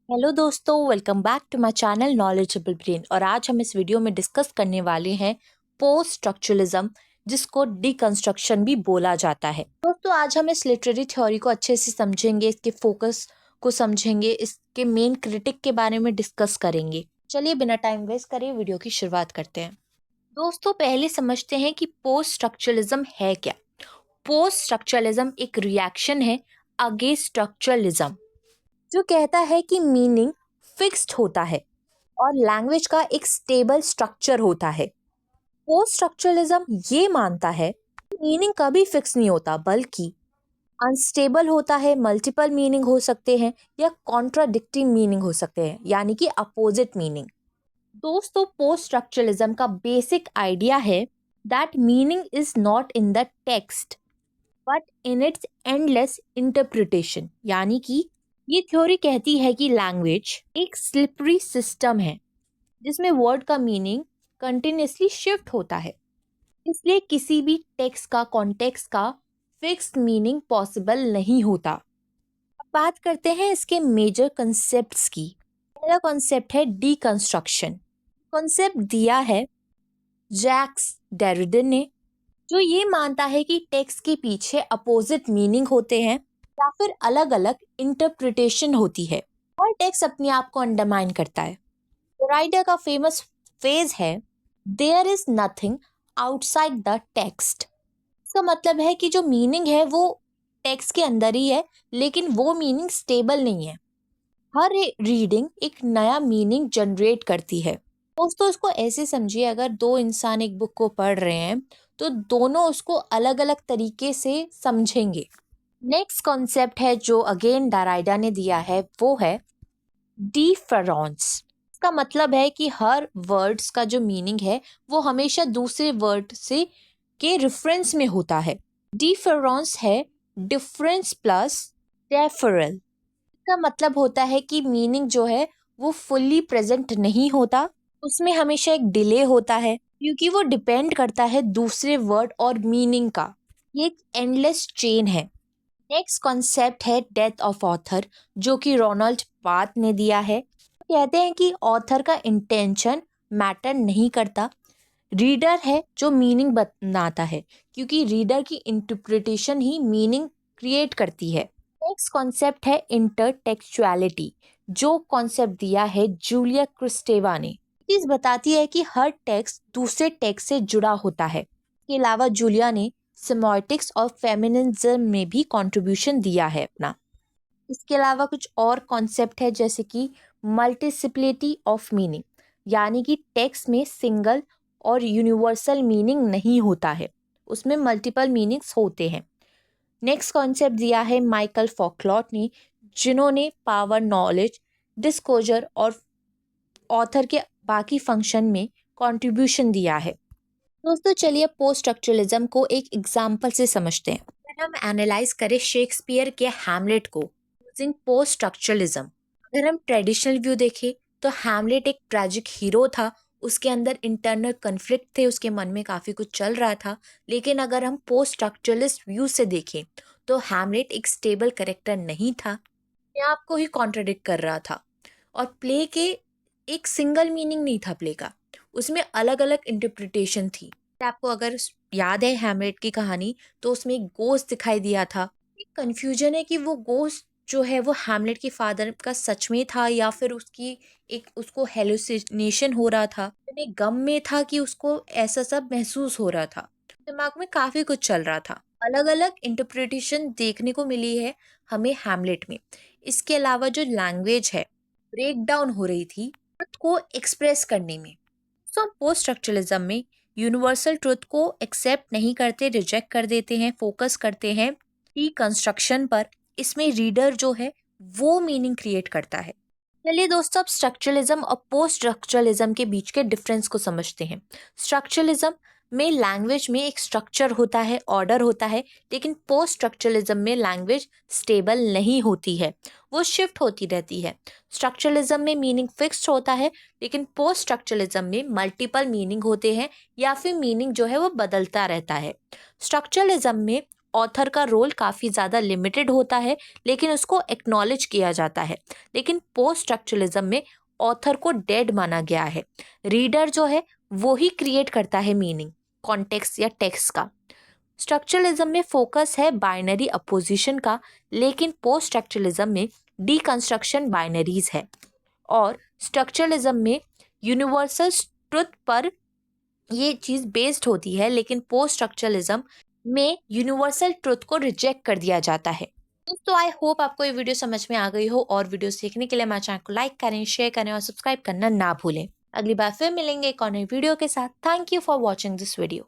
Hello दोस्तों, welcome back to my channel knowledgeable brain. और आज हम इस वीडियो में डिस्कस करने वाले हैं पोस्ट स्ट्रक्चरलिज्म, जिसको डिकंस्ट्रक्शन भी बोला जाता है। दोस्तों, आज हम इस लिटरेरी थ्योरी को अच्छे से समझेंगे, इसके फोकस को समझेंगे, इसके मेन क्रिटिक के बारे में डिस्कस करेंगे। चलिए बिना टाइम वेस्ट करे वीडियो की शुरुआत करते हैं। दोस्तों, पहले समझते हैं कि पोस्ट स्ट्रक्चरलिज्म है क्या। पोस्ट स्ट्रक्चरलिज्म एक रिएक्शन है अगेंस्ट स्ट्रक्चरलिज्म, जो कहता है कि मीनिंग फिक्स्ड होता है और लैंग्वेज का एक स्टेबल स्ट्रक्चर होता है। पोस्ट स्ट्रक्चरलिज्म ये मानता है कि मीनिंग कभी फिक्स नहीं होता, बल्कि अनस्टेबल होता है। मल्टीपल मीनिंग हो सकते हैं या कॉन्ट्राडिक्टिंग मीनिंग हो सकते हैं, यानी कि अपोजिट मीनिंग। दोस्तों, पोस्ट स्ट्रक्चरलिज्म का बेसिक आइडिया है that meaning is not in the text but in its endless interpretation. यानी कि ये थ्योरी कहती है कि लैंग्वेज एक स्लिपरी सिस्टम है जिसमें वर्ड का मीनिंग कंटिन्यूसली शिफ्ट होता है। इसलिए किसी भी टेक्स्ट का कॉन्टेक्स्ट का फिक्स्ड मीनिंग पॉसिबल नहीं होता। अब बात करते हैं इसके मेजर कॉन्सेप्ट्स की। पहला कॉन्सेप्ट है डीकंस्ट्रक्शन। कॉन्सेप्ट दिया है जैक्स डेरिडा ने, जो ये मानता है कि टेक्स्ट के पीछे अपोजिट मीनिंग होते हैं या फिर अलग अलग इंटरप्रिटेशन होती है और टेक्स्ट अपने आप को अंडरमाइन करता है। राइडर का फेमस फ्रेज है, there is nothing outside the text. इसका मतलब है कि जो मीनिंग है वो टेक्स्ट के अंदर ही है, लेकिन वो मीनिंग स्टेबल नहीं है। हर रीडिंग एक नया मीनिंग जनरेट करती है। दोस्तों, इसको ऐसे समझिए, अगर दो इंसान एक बुक को पढ़ रहे हैं तो दोनों उसको अलग अलग तरीके से समझेंगे। नेक्स्ट कॉन्सेप्ट है जो अगेन डाराइडा ने दिया है, वो है डिफरेंस। इसका मतलब है कि हर वर्ड्स का जो मीनिंग है वो हमेशा दूसरे वर्ड से के रेफरेंस में होता है। डिफरेंस है डिफरेंस प्लस डेफरल। इसका मतलब होता है कि मीनिंग जो है वो फुल्ली प्रेजेंट नहीं होता, उसमें हमेशा एक डिले होता है, क्योंकि वो डिपेंड करता है दूसरे वर्ड और मीनिंग का। ये एक एंडलेस चेन है। नेक्स्ट कॉन्सेप्ट है डेथ ऑफ ऑथर, जो कि रोनाल्ड बार्थ ने दिया है। कहते हैं कि ऑथर का इंटेंशन मैटर नहीं करता, रीडर है जो मीनिंग बनाता है, क्योंकि रीडर की इंटरप्रिटेशन ही मीनिंग क्रिएट करती है। नेक्स्ट कॉन्सेप्ट है इंटरटेक्चुअलिटी, जो कॉन्सेप्ट दिया है जूलिया क्रिस्टेवा ने। चीज बताती है कि हर टेक्स्ट दूसरे टेक्स्ट से जुड़ा होता है। इसके अलावा जूलिया ने सेमोटिक्स और फेमिनिज्म में भी कंट्रीब्यूशन दिया है अपना। इसके अलावा कुछ और कॉन्सेप्ट है, जैसे कि मल्टीसिप्लिटी ऑफ मीनिंग, यानी कि टेक्स्ट में सिंगल और यूनिवर्सल मीनिंग नहीं होता है, उसमें मल्टीपल मीनिंग्स होते हैं। नेक्स्ट कॉन्सेप्ट दिया है माइकल फॉकलॉट ने, जिन्होंने पावर, नॉलेज, डिस्क्लोजर और ऑथर के बाकी फंक्शन में कंट्रीब्यूशन दिया है। दोस्तों, चलिए पोस्ट स्ट्रक्चरलिज्म को एक एग्जाम्पल से समझते हैं। अगर हम एनालाइज करें शेक्सपियर के हैमलेट को यूजिंग पोस्ट स्ट्रक्चरलिज्म, अगर हम ट्रेडिशनल व्यू देखें तो हैमलेट एक ट्रैजिक हीरो था, उसके अंदर इंटरनल कन्फ्लिक्ट थे, उसके मन में काफ़ी कुछ चल रहा था। लेकिन अगर हम पोस्ट स्ट्रक्चरलिस्ट व्यू से देखें तो हैमलेट एक स्टेबल कैरेक्टर नहीं था, अपने आप को ही कॉन्ट्रडिक्ट कर रहा था। और प्ले के एक सिंगल मीनिंग नहीं था प्ले का, उसमें अलग अलग इंटरप्रिटेशन थी। आपको अगर याद है हैमलेट की कहानी, तो उसमें एक गोस्ट दिखाई दिया था। एक कंफ्यूजन है कि वो गोस्ट जो है वो हैमलेट के फादर का सच में था या फिर उसकी एक उसको हेलुसिनेशन हो रहा था, इतने गम में था कि उसको ऐसा सब महसूस हो रहा था। दिमाग में काफी कुछ चल रहा था। अलग अलग इंटरप्रिटेशन देखने को मिली है हमें हैमलेट में। इसके अलावा जो लैंग्वेज है ब्रेक डाउन हो रही थी ट्रुथ को एक्सप्रेस करने में। सो पोस्ट स्ट्रक्चरलिज्म में यूनिवर्सल ट्रुथ को एक्सेप्ट नहीं करते, रिजेक्ट कर देते हैं, फोकस करते हैं रिकंस्ट्रक्शन पर। इसमें रीडर जो है वो मीनिंग क्रिएट करता है। चलिए दोस्तों, अब स्ट्रक्चरलिज्म और पोस्ट स्ट्रक्चरलिज्म के बीच के डिफरेंस को समझते हैं। स्ट्रक्चरलिज्म में लैंग्वेज में एक स्ट्रक्चर होता है, ऑर्डर होता है, लेकिन पोस्ट स्ट्रक्चरलिज्म में लैंग्वेज स्टेबल नहीं होती है, वो शिफ्ट होती रहती है। स्ट्रक्चरलिज्म में मीनिंग फिक्स्ड होता है, लेकिन पोस्ट स्ट्रक्चरलिज्म में मल्टीपल मीनिंग होते हैं या फिर मीनिंग जो है वो बदलता रहता है। स्ट्रक्चरलिज्म में ऑथर का रोल काफ़ी ज़्यादा लिमिटेड होता है, लेकिन उसको एक्नॉलेज किया जाता है। लेकिन पोस्ट स्ट्रक्चरलिज्म में ऑथर को डेड माना गया है। रीडर जो है वो ही क्रिएट करता है मीनिंग, कॉन्टेक्स्ट या टेक्स्ट का। स्ट्रक्चरलिज्म में फोकस है बाइनरी अपोजिशन का, लेकिन पोस्ट स्ट्रक्चरलिज्म में डीकंस्ट्रक्शन बाइनरीज है। और स्ट्रक्चरलिज्म में यूनिवर्सल ट्रुथ पर ये चीज़ बेस्ड होती है, लेकिन पोस्ट स्ट्रक्चरलिज्म में यूनिवर्सल ट्रुथ को रिजेक्ट कर दिया जाता है। दोस्तों, आई होप आपको ये वीडियो समझ में आ गई हो, और वीडियो सीखने के लिए हमारे चैनल को लाइक करें, शेयर करें और सब्सक्राइब करना ना भूलें। अगली बार फिर मिलेंगे एक और नई वीडियो के साथ। Thank you for watching this video.